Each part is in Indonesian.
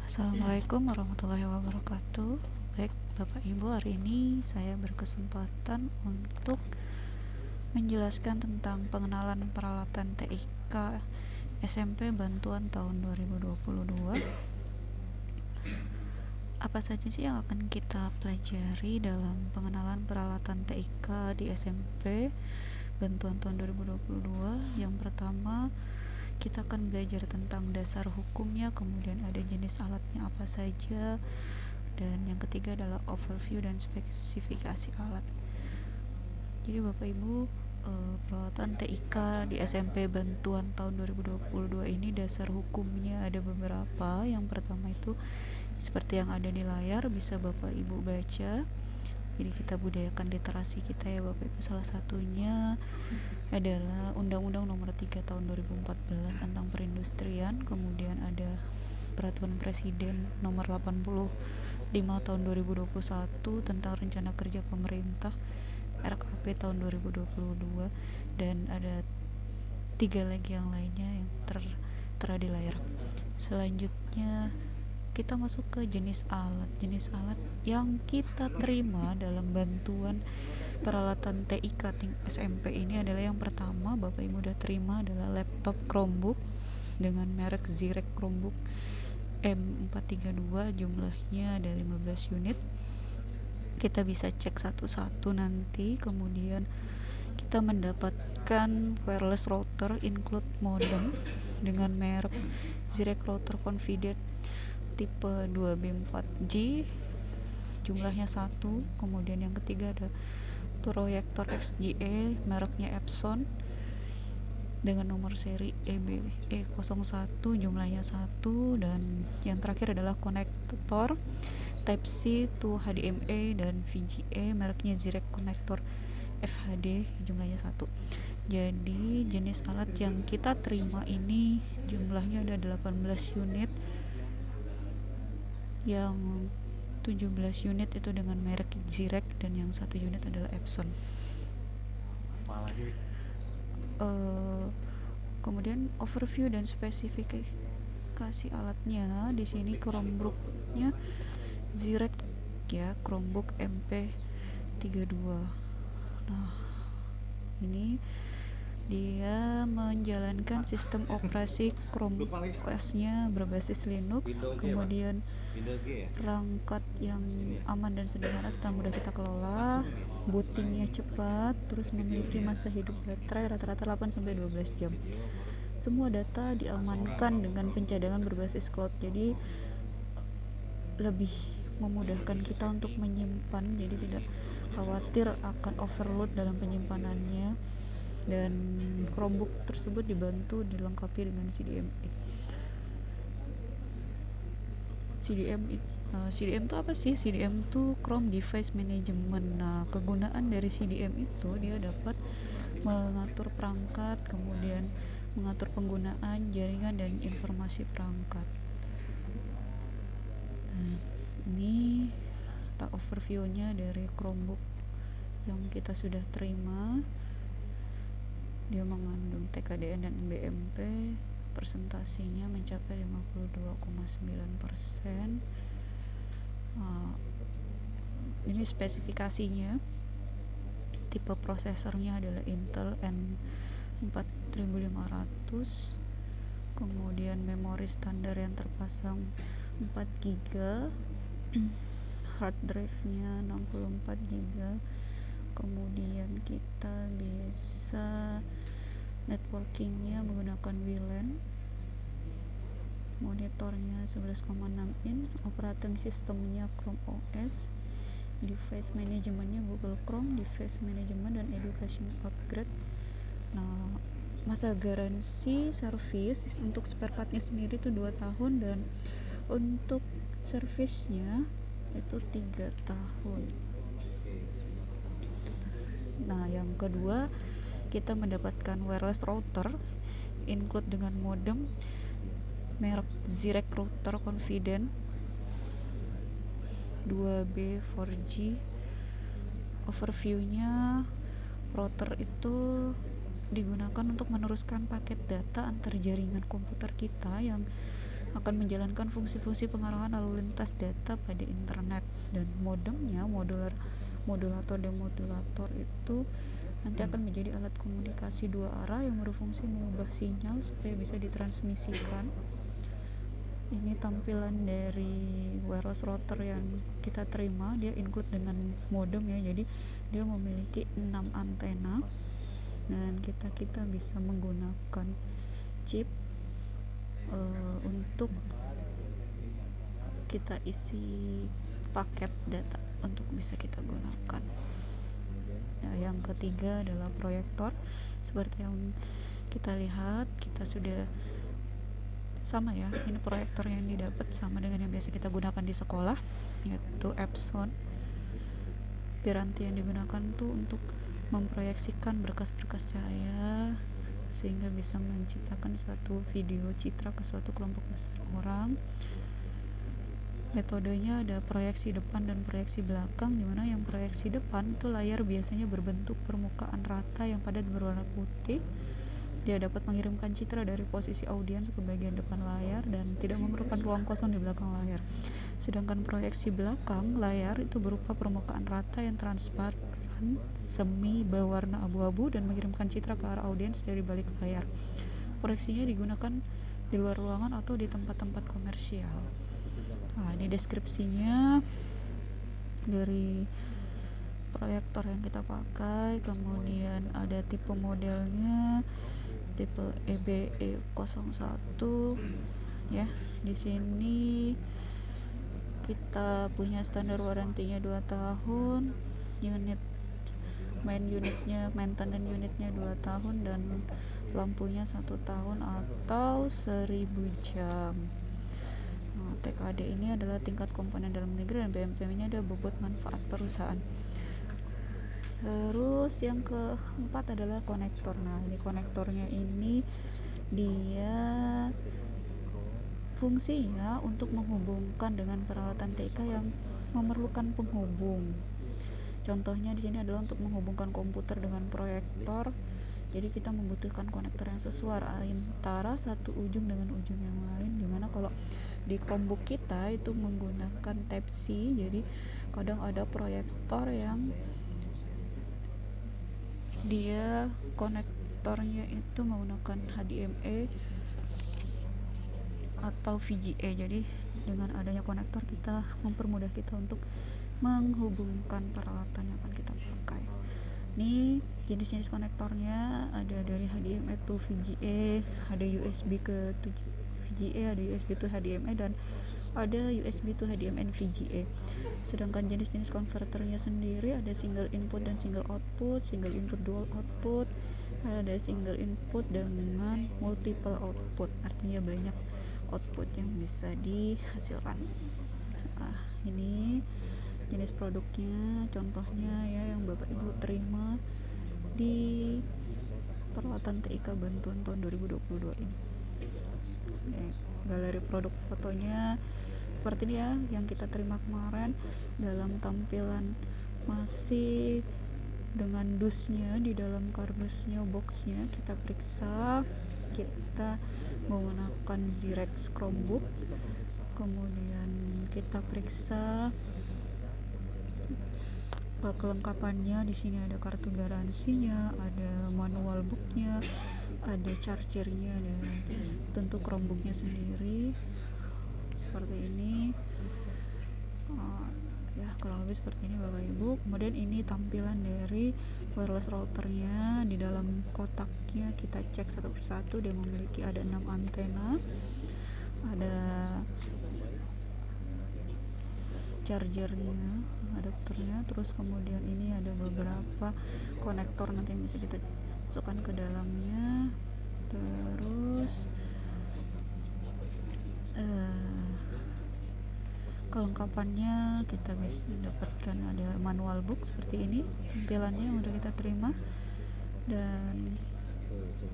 Assalamualaikum warahmatullahi wabarakatuh. Baik, Bapak Ibu, hari ini saya berkesempatan untuk menjelaskan tentang pengenalan peralatan TIK SMP Bantuan tahun 2022. Apa saja sih yang akan kita pelajari dalam pengenalan peralatan TIK di SMP Bantuan tahun 2022? Yang pertama, kita akan belajar tentang dasar hukumnya, kemudian ada jenis alatnya apa saja, dan yang ketiga adalah overview dan spesifikasi alat. Jadi Bapak Ibu, peralatan TIK di SMP Bantuan tahun 2022 ini dasar hukumnya ada beberapa. Yang pertama itu seperti yang ada di layar, bisa Bapak Ibu baca. Jadi kita budayakan literasi kita ya Bapak Ibu. Salah satunya adalah Undang-Undang Nomor 3 Tahun 2014 tentang perindustrian, kemudian ada Peraturan Presiden Nomor 85 Tahun 2021 tentang Rencana Kerja Pemerintah RKP tahun 2022, dan ada 3 lagi yang lainnya yang tertera di layar. Selanjutnya kita masuk ke jenis alat. Jenis alat yang kita terima dalam bantuan peralatan TIK SMP ini adalah yang pertama Bapak Ibu udah terima adalah laptop Chromebook dengan merek Zirek Chromebook M432, jumlahnya ada 15 unit. Kita bisa cek satu-satu nanti. Kemudian kita mendapatkan wireless router include modem dengan merek Zirek Router Confident tipe 2B4G, jumlahnya 1. Kemudian yang ketiga ada proyektor XGA mereknya Epson dengan nomor seri EBE01, jumlahnya 1. Dan yang terakhir adalah konektor Type-C to HDMI dan VGA mereknya Zirek Konektor FHD, jumlahnya 1. Jadi jenis alat yang kita terima ini jumlahnya ada 18 unit, yang 17 unit itu dengan merek Zirek dan yang 1 unit adalah Epson. Kemudian overview dan spesifikasi alatnya. Di sini Chromebooknya Zirek ya, Chromebook MP32. Nah, ini dia menjalankan sistem operasi Chrome OS-nya berbasis Linux, kemudian perangkat yang aman dan sederhana serta mudah kita kelola, bootingnya cepat, terus memiliki masa hidup baterai rata-rata 8-12 jam. Semua data diamankan dengan pencadangan berbasis cloud, jadi lebih memudahkan kita untuk menyimpan, jadi tidak khawatir akan overload dalam penyimpanannya. Dan Chromebook tersebut dibantu dilengkapi dengan CDMA. CDM itu apa sih? CDM itu Chrome Device Management. Nah, kegunaan dari CDM itu dia dapat mengatur perangkat, kemudian mengatur penggunaan jaringan dan informasi perangkat. Nah, ini overview-nya dari Chromebook yang kita sudah terima. Dia mengandung TKDN dan BMP, presentasinya mencapai 52,9%. Ini spesifikasinya. Tipe prosesornya adalah Intel N4500. Kemudian memori standar yang terpasang 4 GB, hard drive-nya 64 GB. Kemudian kita bisa networkingnya menggunakan WLAN, monitornya 11,6 inch, operating sistemnya Chrome OS, device manajemennya Google Chrome, device management dan education upgrade. Nah, masa garansi service untuk spare partnya sendiri itu 2 tahun, dan untuk servisnya itu 3 tahun. Nah, yang kedua kita mendapatkan wireless router include dengan modem merek Zirek Router Confident 2B4G. Overview-nya, router itu digunakan untuk meneruskan paket data antar jaringan komputer kita yang akan menjalankan fungsi-fungsi pengarahan lalu lintas data pada internet, dan modemnya modulator demodulator itu nanti akan menjadi alat komunikasi dua arah yang berfungsi mengubah sinyal supaya bisa ditransmisikan. Ini tampilan dari wireless router yang kita terima, dia include dengan modem ya, jadi dia memiliki 6 antena dan kita bisa menggunakan chip untuk kita isi paket data untuk bisa kita gunakan. Nah, yang ketiga adalah proyektor. Seperti yang kita lihat, kita sudah sama ya, ini proyektor yang didapat sama dengan yang biasa kita gunakan di sekolah, yaitu Epson. Piranti yang digunakan tuh untuk memproyeksikan berkas-berkas cahaya sehingga bisa menciptakan suatu video citra ke suatu kelompok besar orang. Metodenya ada proyeksi depan dan proyeksi belakang, dimana yang proyeksi depan itu layar biasanya berbentuk permukaan rata yang padat berwarna putih. Dia dapat mengirimkan citra dari posisi audiens ke bagian depan layar dan tidak memerlukan ruang kosong di belakang layar. Sedangkan proyeksi belakang layar itu berupa permukaan rata yang transparan, semi berwarna abu-abu dan mengirimkan citra ke arah audiens dari balik layar. Proyeksinya digunakan di luar ruangan atau di tempat-tempat komersial. Nah, ini deskripsinya dari proyektor yang kita pakai, kemudian ada tipe modelnya, tipe EBE01 ya. Di sini kita punya standar warantinya 2 tahun, maintenance unitnya 2 tahun, dan lampunya 1 tahun atau 1000 jam. Nah, TKD ini adalah tingkat komponen dalam negeri dan BMP-nya ada bobot manfaat perusahaan. Terus yang keempat adalah konektor. Nah, ini konektornya ini dia fungsinya untuk menghubungkan dengan peralatan TK yang memerlukan penghubung. Contohnya di sini adalah untuk menghubungkan komputer dengan proyektor. Jadi kita membutuhkan konektor yang sesuai antara satu ujung dengan ujung yang lain, dimana kalau di Chromebook kita itu menggunakan Type-C. Jadi kadang ada proyektor yang dia konektornya itu menggunakan HDMI atau VGA. Jadi dengan adanya konektor kita mempermudah kita untuk menghubungkan peralatan yang akan kita pakai. Ini jenis-jenis konektornya ada dari HDMI to VGA, ada USB ke VGA, ada USB to HDMI, dan ada USB to HDMI VGA. Sedangkan jenis-jenis konverternya sendiri ada single input dan single output, single input dual output, ada single input dengan multiple output, artinya banyak output yang bisa dihasilkan. Nah, ini jenis produknya, contohnya ya yang Bapak Ibu terima di peralatan TIK bantuan tahun 2022 ini. Galeri produk fotonya seperti ini ya, yang kita terima kemarin dalam tampilan masih dengan dusnya di dalam kardusnya, boxnya kita periksa. Kita menggunakan Zyrex Chromebook, kemudian kita periksa kelengkapannya. Di sini ada kartu garansinya, ada manual booknya, ada chargernya, dan tentu Chromebooknya sendiri seperti ini. Ya kurang lebih seperti ini Bapak Ibu. Kemudian ini tampilan dari wireless routernya. Di dalam kotaknya kita cek satu persatu, dia memiliki ada 6 antena, ada chargernya, adapternya, terus kemudian ini ada beberapa konektor nanti yang bisa kita masukkan ke dalamnya. Terus kelengkapannya kita bisa dapatkan, ada manual book seperti ini tampilannya yang udah kita terima, dan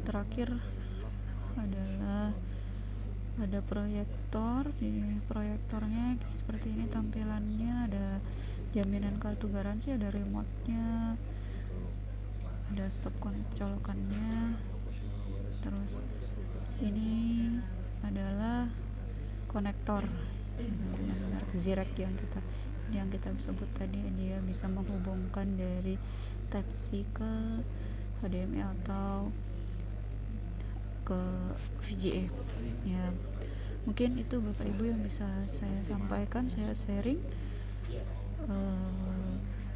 terakhir adalah ada proyektor. Di proyektornya seperti ini tampilannya, ada jaminan kartu garansi, ada remote-nya, ada stop colokannya. Terus ini adalah konektor dengan merek Zirek yang kita sebut tadi. Dia bisa menghubungkan dari Type C ke HDMI atau ke VGA ya. Mungkin itu Bapak Ibu yang bisa saya sampaikan, saya sharing.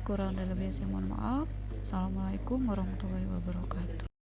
Kurang dan lebihnya saya mohon maaf. Assalamualaikum warahmatullahi wabarakatuh.